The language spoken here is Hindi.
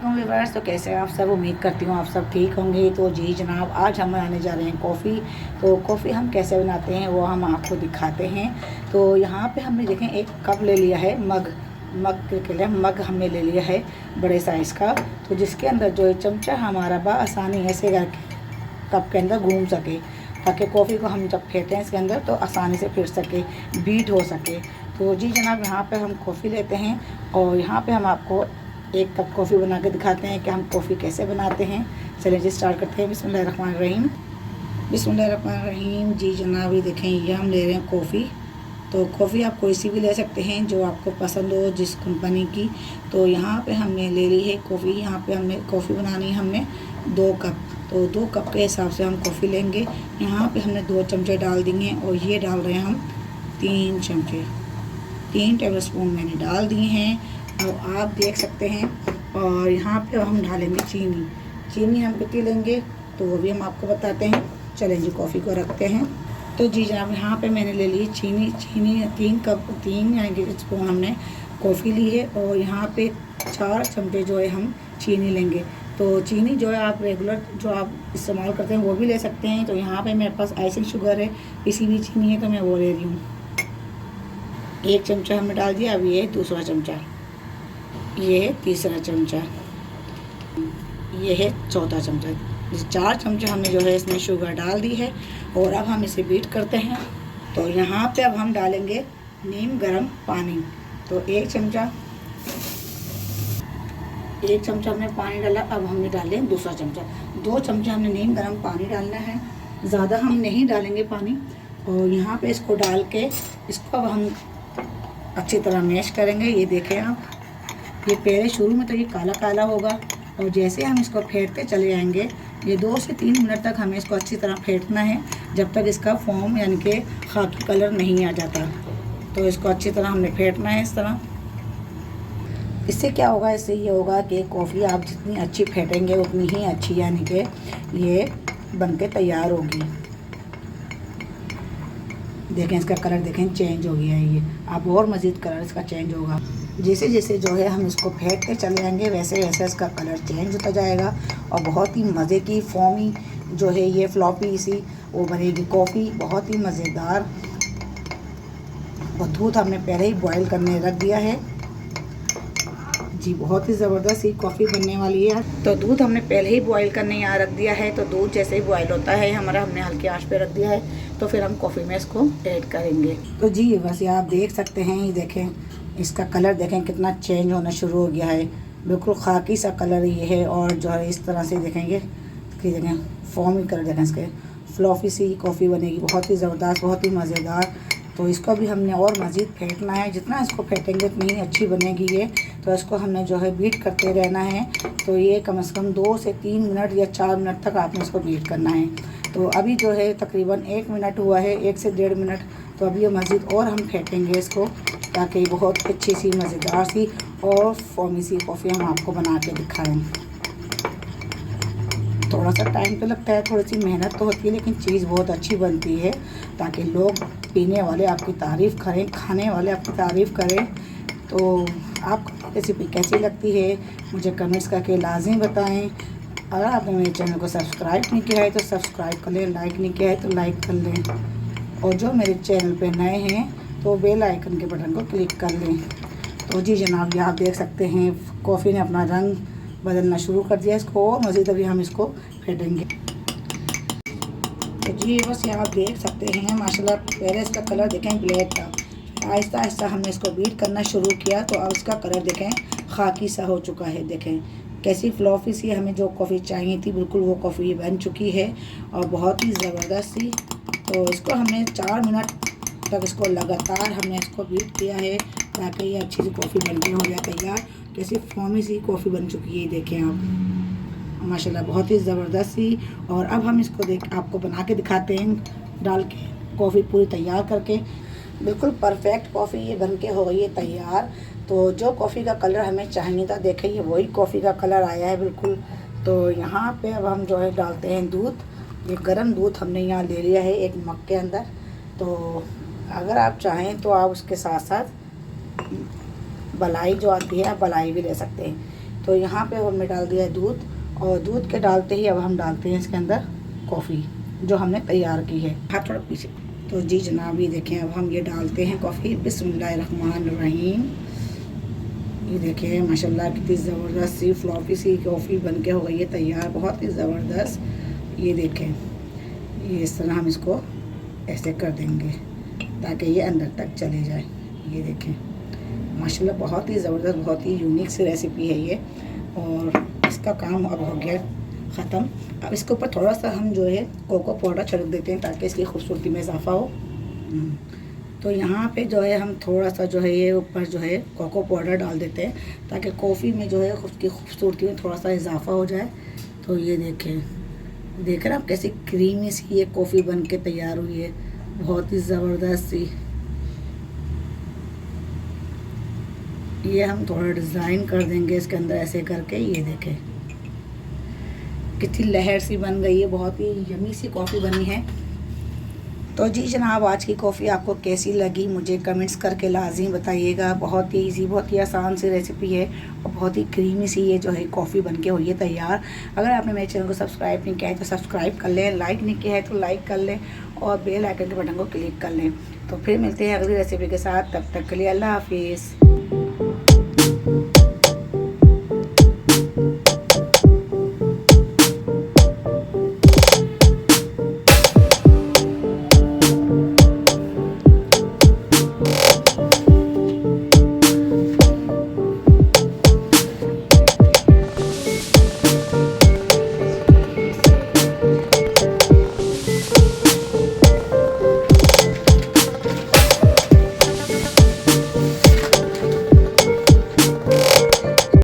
वालेकुम व्यूअर्स। तो कैसे हैं आप सब? उम्मीद करती हूँ आप सब ठीक होंगे। तो जी जनाब, आज हम बनाने जा रहे हैं कॉफ़ी। तो कॉफ़ी हम कैसे बनाते हैं वो हम आपको दिखाते हैं। तो यहाँ पे हमने देखें एक कप ले लिया है, मग हमने ले लिया है बड़े साइज़ का। तो जिसके अंदर जो है चमचा हमारा बआसानी ऐसे करके कप के अंदर घूम सके, ताकि कॉफ़ी को हम जब फेंटें इसके अंदर तो आसानी से फिर सके, बीट हो सके। तो जी जनाब, यहाँ पे हम कॉफ़ी लेते हैं और यहाँ पे हम आपको एक कप कॉफ़ी बना के दिखाते हैं कि हम कॉफ़ी कैसे बनाते हैं। चलिए जी स्टार्ट करते हैं। बिस्मिल्लाहिर्रहमानिर्रहीम। बिस्मिल्लाहिर्रहमानिर्रहीम। जी जनाब, ये देखें, ये हम ले रहे हैं कॉफ़ी। तो कॉफ़ी आप कोई सी भी ले सकते हैं जो आपको पसंद हो, जिस कंपनी की। तो यहाँ पे हमने ले ली है कॉफ़ी। यहाँ पे हमने कॉफ़ी बनानी है हमने 2 कप। तो 2 कप के हिसाब से हम कॉफ़ी लेंगे। यहाँ पे हमने 2 चमचे डाल देंगे और ये डाल रहे हैं हम 3 चमचे, 3 टेबल स्पून मैंने डाल दिए हैं। अब आप देख सकते हैं। और यहाँ पे हम डालेंगे चीनी हम कितनी लेंगे तो वो भी हम आपको बताते हैं। चलें जी, कॉफ़ी को रखते हैं। तो जी जनाब, यहाँ पे मैंने ले ली चीनी 3 यानी स्पून हमने कॉफ़ी ली है। और यहाँ पे 4 चमचे जो है हम चीनी लेंगे। तो चीनी जो है आप रेगुलर जो आप इस्तेमाल करते हैं वो भी ले सकते हैं। तो यहाँ पे मेरे पास आइसिंग शुगर है, इसी भी चीनी है, तो मैं वो ले रही हूँ। 1 चमचा हमने डाल दिया। अब ये दूसरा चमचा, ये है तीसरा चमचा, ये है चौथा चमचा। 4 चमचे हमने जो है इसमें शुगर डाल दी है। और अब हम इसे बीट करते हैं। तो यहाँ पे अब हम डालेंगे नीम गर्म पानी। तो 1 चमचा हमने पानी डाला। अब हमने डाले दूसरा चमचा, 2 चमचा हमने नीम गर्म पानी डालना है, ज़्यादा हम नहीं डालेंगे पानी। और यहाँ पे इसको डाल के इसको अब हम अच्छी तरह मैश करेंगे। ये देखें आप, ये पहले शुरू में तो ये काला काला होगा और जैसे हम इसको फेंटते चले जाएंगे, ये 2 से 3 मिनट तक हमें इसको अच्छी तरह फेंटना है, जब तक इसका फॉर्म यानी कि खाकी कलर नहीं आ जाता। तो इसको अच्छी तरह हमने फेंटना है इस तरह। इससे क्या होगा, इससे ये होगा कि कॉफ़ी आप जितनी अच्छी फेंटेंगे उतनी ही अच्छी यानी कि ये बन के तैयार होगी। देखें इसका कलर, देखें चेंज हो गया है। ये अब और मज़ीद कलर इसका चेंज होगा। जैसे जैसे जो है हम इसको फेंटते चले जाएंगे वैसे वैसे इसका कलर चेंज होता जाएगा और बहुत ही मज़े की फोमी जो है ये फ्लॉपी सी वो बनेगी कॉफ़ी, बहुत ही मज़ेदार। और दूध हमने पहले ही बॉयल करने रख दिया है जी, बहुत ही ज़बरदस्त सी कॉफ़ी बनने वाली है। तो दूध हमने पहले ही बॉयल करने यहाँ रख दिया है। तो दूध जैसे ही बॉयल होता है हमारा, हमने हल्की आंच पे रख दिया है। तो फिर हम कॉफ़ी में इसको ऐड करेंगे। तो जी बस ये आप देख सकते हैं, ये देखें इसका कलर देखें कितना चेंज होना शुरू हो गया है। बिल्कुल खाकी सा कलर ये है। और जो है इस तरह से देखेंगे कि देखें फॉर्मी कलर देखें इसके, फ्लॉफी सी कॉफ़ी बनेगी, बहुत ही ज़बरदस्त, बहुत ही मज़ेदार। तो इसको भी हमने और मज़ीद फेंटना है, जितना इसको फेंटेंगे उतनी ही अच्छी बनेगी ये। तो इसको हमने जो है बीट करते रहना है। तो ये कम से कम 2 से 3 मिनट या 4 मिनट तक आपने इसको बीट करना है। तो अभी जो है तकरीबन 1 मिनट हुआ है, 1 से 1.5 मिनट। तो अभी ये मज़ीद और हम फेंटेंगे इसको, ताकि बहुत अच्छी सी मज़ेदार सी और फॉर्मी सी कॉफ़ी हम आपको बना के दिखाएँ। थोड़ा सा टाइम तो लगता है, थोड़ी सी मेहनत तो होती है, लेकिन चीज़ बहुत अच्छी बनती है, ताकि लोग पीने वाले आपकी तारीफ़ करें, खाने वाले आपकी तारीफ़ करें। तो आपको रेसिपी कैसी लगती है मुझे कमेंट्स करके लाज़िम बताएं। अगर आपने मेरे चैनल को सब्सक्राइब नहीं किया है तो सब्सक्राइब कर लें, लाइक नहीं किया है तो लाइक कर लें। और जो मेरे चैनल पे नए हैं तो बेल आइकन के बटन को क्लिक कर लें। तो जी जनाब, ये आप देख सकते हैं कॉफ़ी ने अपना रंग बदलना शुरू कर दिया। इसको और मज़ीद अभी हम इसको फेंटेंगे। तो जी बस ये आप देख सकते हैं माशाल्लाह, पहले इसका कलर देखें ब्लैक था, आहिस्ता आहिस्ता हमने इसको बीट करना शुरू किया। तो अब इसका कलर देखें खाकी सा हो चुका है। देखें कैसी फ्लॉफी सी हमें जो कॉफ़ी चाहिए थी, बिल्कुल वो कॉफ़ी बन चुकी है और बहुत ही ज़बरदस्त सी। तो इसको हमने 4 मिनट तक इसको लगातार हमने इसको बीट किया है, ताकि ये अच्छी सी कॉफ़ी बनके हो जाए तैयार। कैसी फॉर्मी सी कॉफ़ी बन चुकी है, देखें आप माशाल्लाह, बहुत ही ज़बरदस्त सी। और अब हम इसको आपको बना के दिखाते हैं, डाल के कॉफ़ी पूरी तैयार करके। बिल्कुल परफेक्ट कॉफ़ी ये बन के हो गई है तैयार। तो जो कॉफ़ी का कलर हमें चाहिए था, देखें ये वही कॉफ़ी का कलर आया है बिल्कुल। तो यहाँ पे अब हम जो है डालते हैं दूध। ये गर्म दूध हमने यहाँ ले लिया है एक मग के अंदर। तो अगर आप चाहें तो आप उसके साथ साथ मलाई जो आती है, आप मलाई भी ले सकते हैं। तो यहाँ पे हमने डाल दिया है दूध, और दूध के डालते ही अब हम डालते हैं इसके अंदर कॉफ़ी जो हमने तैयार की है। हाथ थोड़ा पीछे। तो जी जनाब, ये देखें अब हम ये डालते हैं कॉफ़ी। बिस्मिल्लाहिर्रहमानिर्रहीम। ये देखें माशाल्लाह कितनी ज़बरदस्त सी फ्लॉफी सी कॉफ़ी बन के हो गई है तैयार, बहुत ही ज़बरदस्त। ये देखें, ये इस तरह हम इसको ऐसे कर देंगे ताकि ये अंदर तक चले जाए। ये देखें माशाल्लाह बहुत ही ज़बरदस्त, बहुत ही यूनिक सी रेसिपी है ये, और इसका काम अब हो गया ख़त्म। अब इसके ऊपर थोड़ा सा हम जो है कोको पाउडर छिड़क देते हैं ताकि इसकी खूबसूरती में इजाफ़ा हो। तो यहाँ पे जो है हम थोड़ा सा जो है ये ऊपर जो है कोको पाउडर डाल देते हैं ताकि कॉफ़ी में जो है उसकी खूबसूरती में थोड़ा सा इजाफ़ा हो जाए। तो ये देखें रहे आप कैसी क्रीमी सी ये कॉफ़ी बन के तैयार हुई है, बहुत ही ज़बरदस्त सी। ये हम थोड़ा डिज़ाइन कर देंगे इसके अंदर ऐसे करके। ये देखें कितनी लहर सी बन गई है, बहुत ही यमी सी कॉफ़ी बनी है। तो जी जनाब, आज की कॉफ़ी आपको कैसी लगी मुझे कमेंट्स करके लाज़िम बताइएगा। बहुत ही ईजी, बहुत ही आसान सी रेसिपी है और बहुत ही क्रीमी सी ये जो है कॉफ़ी बन के हुई है तैयार। अगर आपने मेरे चैनल को सब्सक्राइब नहीं किया है तो सब्सक्राइब कर लें, लाइक नहीं किया है तो लाइक कर लें और बेल आइकन के बटन को क्लिक कर लें। तो फिर मिलते हैं अगली रेसिपी के साथ, तब तक के लिए अल्लाह हाफिज़।